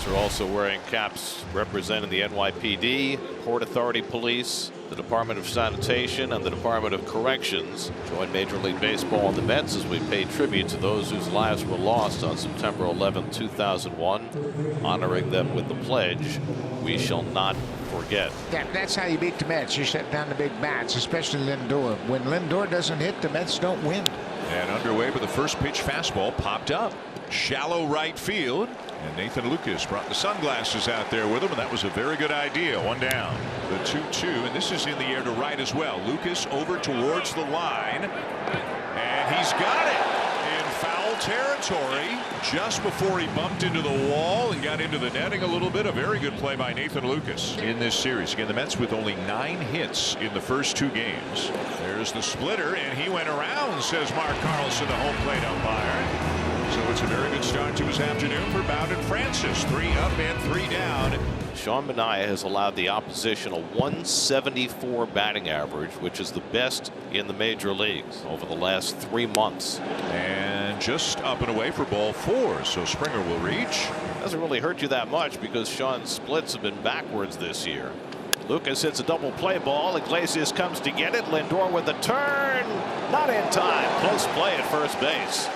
Mets are also wearing caps representing the NYPD, Port Authority Police, the Department of Sanitation, and the Department of Corrections. Join Major League Baseball and the Mets as we pay tribute to those whose lives were lost on September 11, 2001, honoring them with the pledge, "We shall not forget." That's how you beat the Mets. You shut down the big bats, especially Lindor. When Lindor doesn't hit, the Mets don't win. And underway with the first pitch fastball popped up. Shallow right field. And Nathan Lucas brought the sunglasses out there with him, and that was a very good idea. One down. The 2-2, and this is in the air to right as well. Lucas over towards the line, and he's got it in foul territory just before he bumped into the wall and got into the netting a little bit. A very good play by Nathan Lucas in this series. Again, the Mets with only 9 hits in the first 2 games. There's the splitter, and he went around, says Mark Carlson, the home plate umpire. So it's a very good start to his afternoon for Bowden Francis. 3 up and 3 down. Sean Manaea has allowed the opposition a 174 batting average, which is the best in the major leagues over the last 3 months. And just up and away for ball 4, so Springer will reach. Doesn't really hurt you that much because Sean's splits have been backwards this year. Lucas hits a double play ball. Iglesias comes to get it. Lindor with the turn. Not in time. Close play at first base.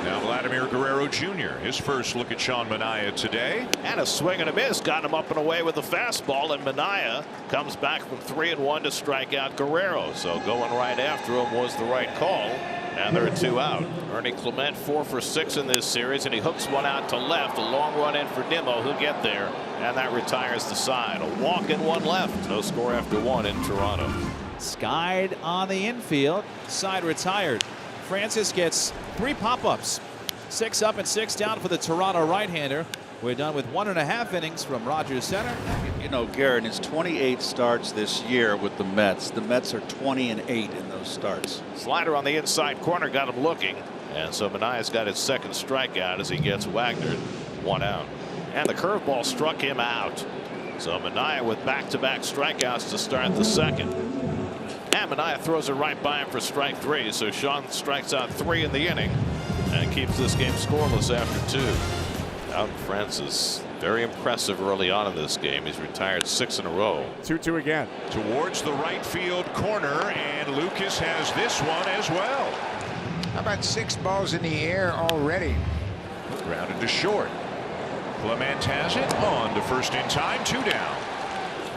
Now Vladimir Guerrero Jr. his first look at Sean Manaea today. And a swing and a miss got him up and away with the fastball, and Manaea comes back from 3-1 to strike out Guerrero. So going right after him was the right call. And there are 2 out. Ernie Clement 4 for 6 in this series, and he hooks one out to left. A long run in for Nimmo. He'll get there, and that retires the side. A walk and 1 left. No score after 1 in Toronto. Skied on the infield. Side retired. Francis gets 3 pop-ups. 6 up and 6 down for the Toronto right-hander. We're done with 1.5 innings from Rogers Center. You know, Garrett, his 28 starts this year with the Mets. The Mets are 20-8 in those starts. Slider on the inside corner got him looking. And so Manaea's got his second strikeout as he gets Wagner 1 out. And the curveball struck him out. So Manaea with back-to-back strikeouts to start the second. And Manaea throws it right by him for strike 3. So Sean strikes out 3 in the inning and keeps this game scoreless after 2. Bowden Francis very impressive early on in this game. He's retired 6 in a row. 2-2 again. Towards the right field corner, and Lucas has this one as well. How about 6 balls in the air already? Grounded to short. Clement has it on to first in time. 2 down.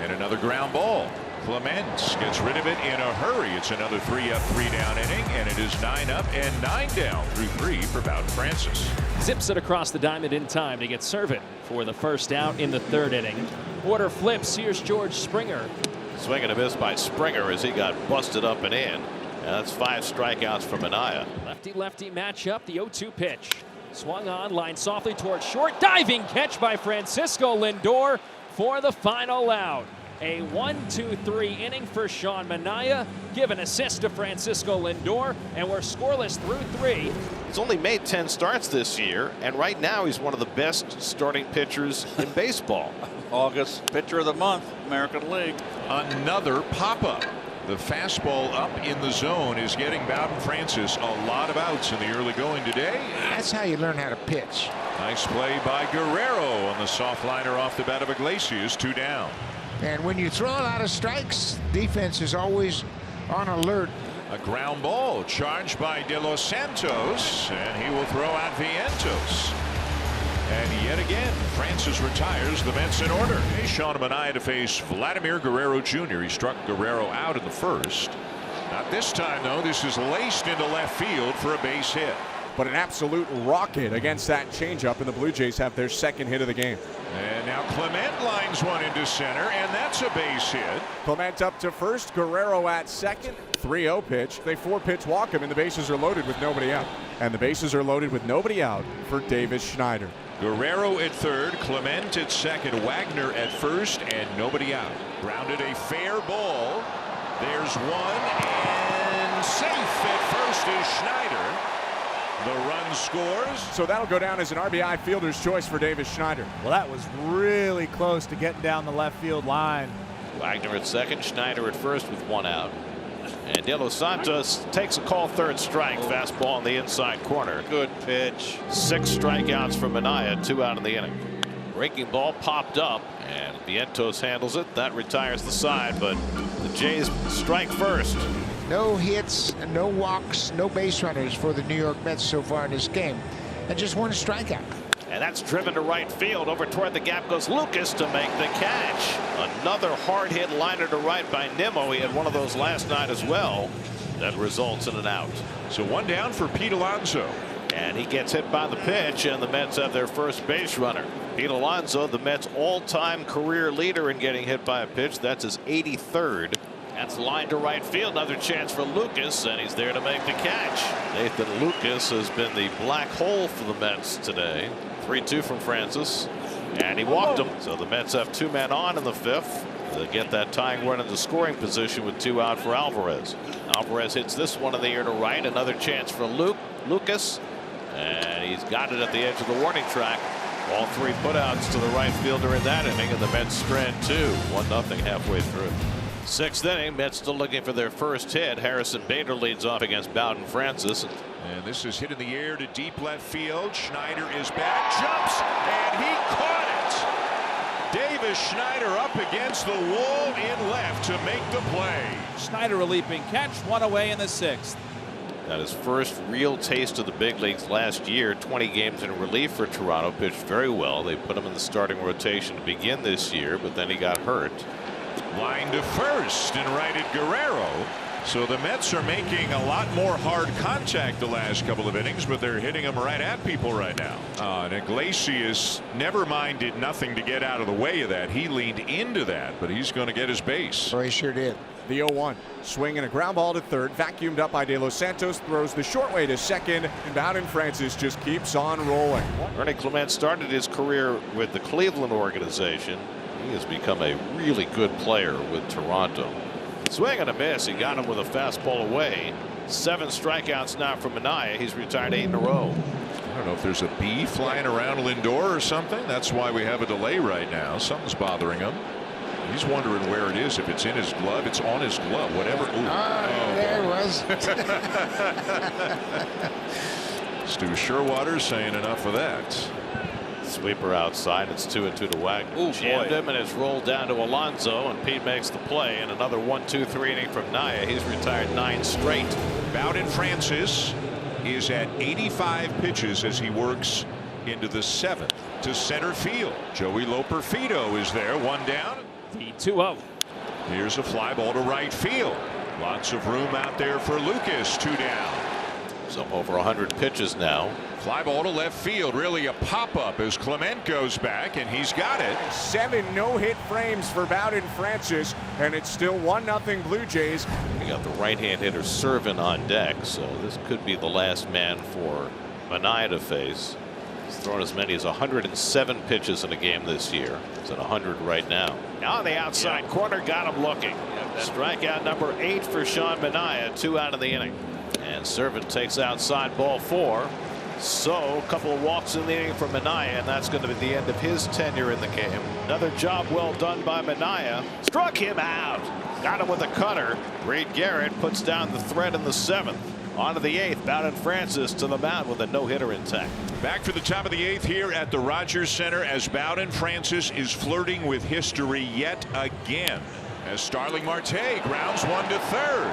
And another ground ball. Clement gets rid of it in a hurry. It's another 3 up, 3 down inning, and it is 9 up and 9 down through 3 for Bowden Francis. Zips it across the diamond in time to get Servin for the first out in the 3rd inning. Order flips. Here's George Springer. Swing and a miss by Springer as he got busted up and in. And that's 5 strikeouts for Manaea. Lefty-lefty matchup. The 0-2 pitch. Swung on, lined softly towards short. Diving catch by Francisco Lindor for the final out. A 1-2-3 inning for Sean Manaea. Give an assist to Francisco Lindor, and we're scoreless through 3. He's only made 10 starts this year, and right now he's one of the best starting pitchers in baseball. August pitcher of the month, American League. Another pop-up. The fastball up in the zone is getting Bowden Francis a lot of outs in the early going today. That's how you learn how to pitch. Nice play by Guerrero on the soft liner off the bat of Iglesias. 2 down. And when you throw a lot of strikes, defense is always on alert. A ground ball charged by De Los Santos, and he will throw out Vientos. And yet again, Francis retires. The Mets in order. Hey, Sean Manaea to face Vladimir Guerrero Jr. He struck Guerrero out in the first. Not this time, though. This is laced into left field for a base hit. But an absolute rocket against that changeup, and the Blue Jays have their 2nd hit of the game. And now Clement lines one into center, and that's a base hit. Clement up to first, Guerrero at second. 3-0 pitch. They 4-pitch walk him, and the bases are loaded with nobody out. And the bases are loaded with nobody out for Davis Schneider. Guerrero at third, Clement at second, Wagner at first, and nobody out. Grounded a fair ball. There's one, and safe at first is Schneider. The run scores. So that'll go down as an RBI fielder's choice for Davis Schneider. Well, that was really close to getting down the left field line. Wagner at second, Schneider at first with 1 out. And De Los Santos takes a call 3rd strike. Fastball on the inside corner. Good pitch. 6 strikeouts for Manaea, 2 out in the inning. Breaking ball popped up, and Vientos handles it. That retires the side, but the Jays strike first. No hits, no walks, no base runners for the New York Mets so far in this game, and just one strikeout. And that's driven to right field. Over toward the gap goes Lucas to make the catch. Another hard hit liner to right by Nimmo. He had one of those last night as well. That results in an out. So one down for Pete Alonso. And he gets hit by the pitch, and the Mets have their first base runner. Pete Alonso, the Mets all-time career leader in getting hit by a pitch. That's his 83rd. That's line to right field. Another chance for Lucas, and he's there to make the catch. Nathan Lucas has been the black hole for the Mets today. 3-2 from Francis, and he walked him. So the Mets have 2 men on in the 5th. They get that tying run into scoring position with 2 out for Alvarez. Alvarez hits this one in the air to right. Another chance for Lucas, and he's got it at the edge of the warning track. All 3 putouts to the right fielder in that inning, and the Mets strand 2, 1-0 halfway through. 6th inning, Mets still looking for their first hit. Harrison Bader leads off against Bowden Francis. And this is hit in the air to deep left field. Schneider is back, jumps, and he caught it. Davis Schneider up against the wall in left to make the play. Schneider a leaping catch, 1 away in the 6th. Got his first real taste of the big leagues last year. 20 games in relief for Toronto. Pitched very well. They put him in the starting rotation to begin this year, but then he got hurt. Line to first and righted Guerrero. So the Mets are making a lot more hard contact the last couple of innings, but they're hitting them right at people right now. And Iglesias never mind did nothing to get out of the way of that. He leaned into that, but he's going to get his base. Oh, he sure did. The 0-1. Swing and a ground ball to third. Vacuumed up by De Los Santos. Throws the short way to second. And Bowden Francis just keeps on rolling. Ernie Clement started his career with the Cleveland organization. He has become a really good player with Toronto. Swing and a miss. He got him with a fastball away. 7 strikeouts now for Minaya. He's retired 8 in a row. I don't know if there's a bee flying around Lindor or something. That's why we have a delay right now. Something's bothering him. He's wondering where it is. If it's in his glove, it's on his glove. Whatever. There it was. Stu Sherwater saying enough of that. Sweeper outside. It's 2-2 to Wagner. Jammed him, and it's rolled down to Alonso, and Pete makes the play. And another 1-2-3 inning from Naya. He's retired 9 straight. Bowden Francis is at 85 pitches as he works into the 7th to center field. Joey Loperfido is there, 1 down. The 2-0. Here's a fly ball to right field. Lots of room out there for Lucas, 2 down. So over 100 pitches now. Fly ball to left field, really a pop-up as Clement goes back, and he's got it. 7 no-hit frames for Bowden Francis, and it's still 1-0 Blue Jays. We got the right-hand hitter Servin on deck, so this could be the last man for Minaya to face. He's thrown as many as 107 pitches in a game this year. He's at 100 right now. Now on the outside corner, got him looking. Strikeout number 8 for Sean Minaya, 2 out of the inning. And Servin takes outside ball 4. So a couple of walks in the inning for Minaya, and that's going to be the end of his tenure in the game. Another job well done by Minaya. Struck him out. Got him with a cutter. Reed Garrett puts down the thread in the 7th. On to the 8th. Bowden Francis to the mound with a no-hitter intact. Back for the top of the 8th here at the Rogers Center as Bowden Francis is flirting with history yet again. As Starling Marte grounds 1 to third.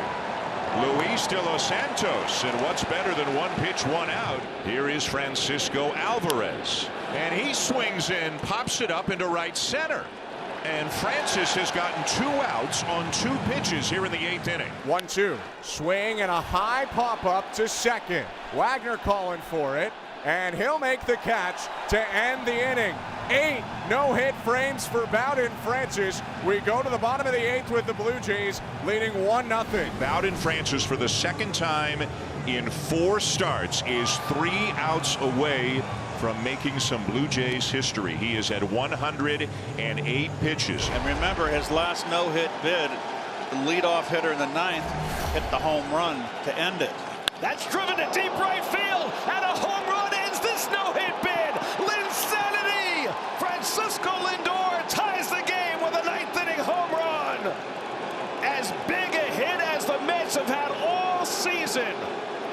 Luis De Los Santos, and what's better than 1 pitch, 1 out? Here is Francisco Alvarez, and he swings in, pops it up into right center. And Francis has gotten 2 outs on 2 pitches here in the 8th inning. 1-2. Swing and a high pop-up to second. Wagner calling for it, and he'll make the catch to end the inning. 8 no-hit frames for Bowden Francis. We go to the bottom of the 8th with the Blue Jays leading 1-0. Bowden Francis, for the 2nd time in 4 starts, is 3 outs away from making some Blue Jays history. He is at 108 pitches. And remember, his last no-hit bid, the leadoff hitter in the 9th hit the home run to end it. That's driven to deep right field, and a home run ends this no-hit bid. Linsanity! Francisco Lindor ties the game with a 9th inning home run. As big a hit as the Mets have had all season.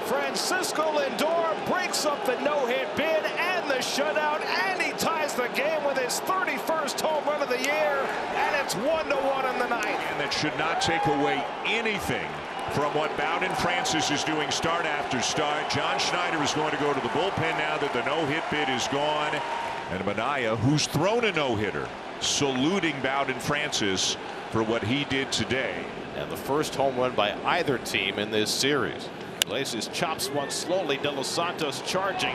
Francisco Lindor breaks up the no-hit bid and the shutout, and he ties the game with his It's 1-1 in the ninth. And that should not take away anything from what Bowden Francis is doing start after start. John Schneider is going to go to the bullpen now that the no-hit bid is gone. And Manaea, who's thrown a no-hitter, saluting Bowden Francis for what he did today. And the first home run by either team in this series. Iglesias chops one slowly. De Los Santos charging.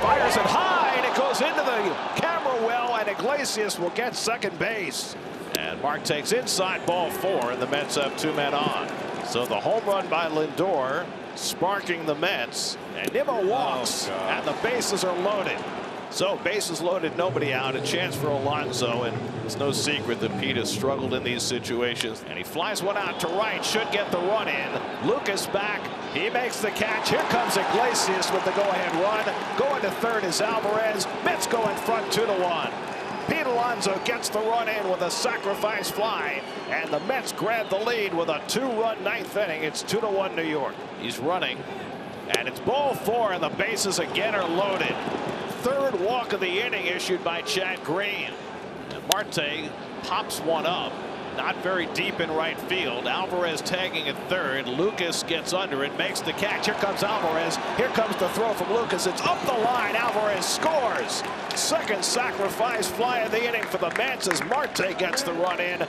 Fires it high, and it goes into the camera well, and Iglesias will get second base. And Mark takes inside, ball 4, and the Mets have 2 men on. So the home run by Lindor sparking the Mets, and Nimmo walks, and the bases are loaded. So bases loaded, nobody out, a chance for Alonso, and it's no secret that Pete has struggled in these situations. And he flies one out to right, should get the run in. Lucas back, he makes the catch. Here comes Iglesias with the go-ahead run. Going to third is Alvarez. Mets go in front 2-1. Pete Alonso gets the run in with a sacrifice fly, and the Mets grab the lead with a 2-run ninth inning. It's 2-1 New York. He's running, and it's ball 4, and the bases again are loaded. Third walk of the inning issued by Chad Green. And Marte pops one up, not very deep in right field. Alvarez tagging at third. Lucas gets under it, makes the catch. Here comes Alvarez. Here comes the throw from Lucas. It's up the line. Alvarez scores. Second sacrifice fly of the inning for the Mets as Marte gets the run in.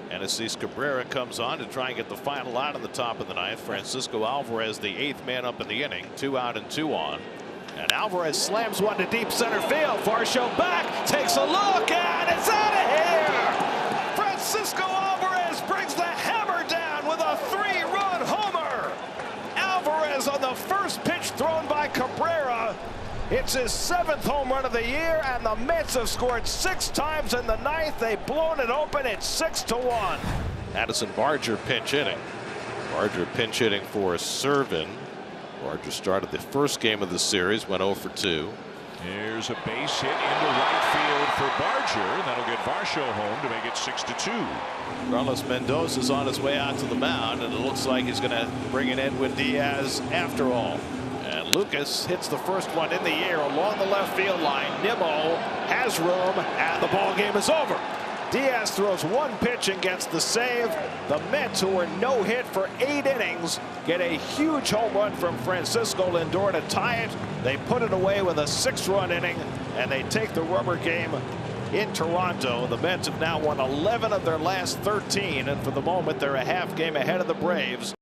And Assis Cabrera comes on to try and get the final out in the top of the ninth. Francisco Alvarez, the 8th man up in the inning. 2 out and 2 on. And Alvarez slams one to deep center field. Varsho back, takes a look, and it's out of here. Francisco Alvarez brings the hammer down with a 3-run homer. Alvarez on the first pitch thrown by Cabrera. It's his 7th home run of the year, and the Mets have scored 6 times in the ninth. They've blown it open. It's 6-1. Addison Barger pinch hitting. Barger pinch hitting for Servin. Barger started the first game of the series, went 0 for 2. Here's a base hit into right field for Barger. That'll get Varsho home to make it 6-2. Carlos Mendoza's on his way out to the mound, and it looks like he's going to bring in Edwin Diaz after all. And Lucas hits the first one in the air along the left field line. Nimmo has room, and the ball game is over. Diaz throws one pitch and gets the save. The Mets, who were no hit for 8 innings, get a huge home run from Francisco Lindor to tie it. They put it away with a 6-run inning, and they take the rubber game in Toronto. The Mets have now won 11 of their last 13, and for the moment they're a half game ahead of the Braves.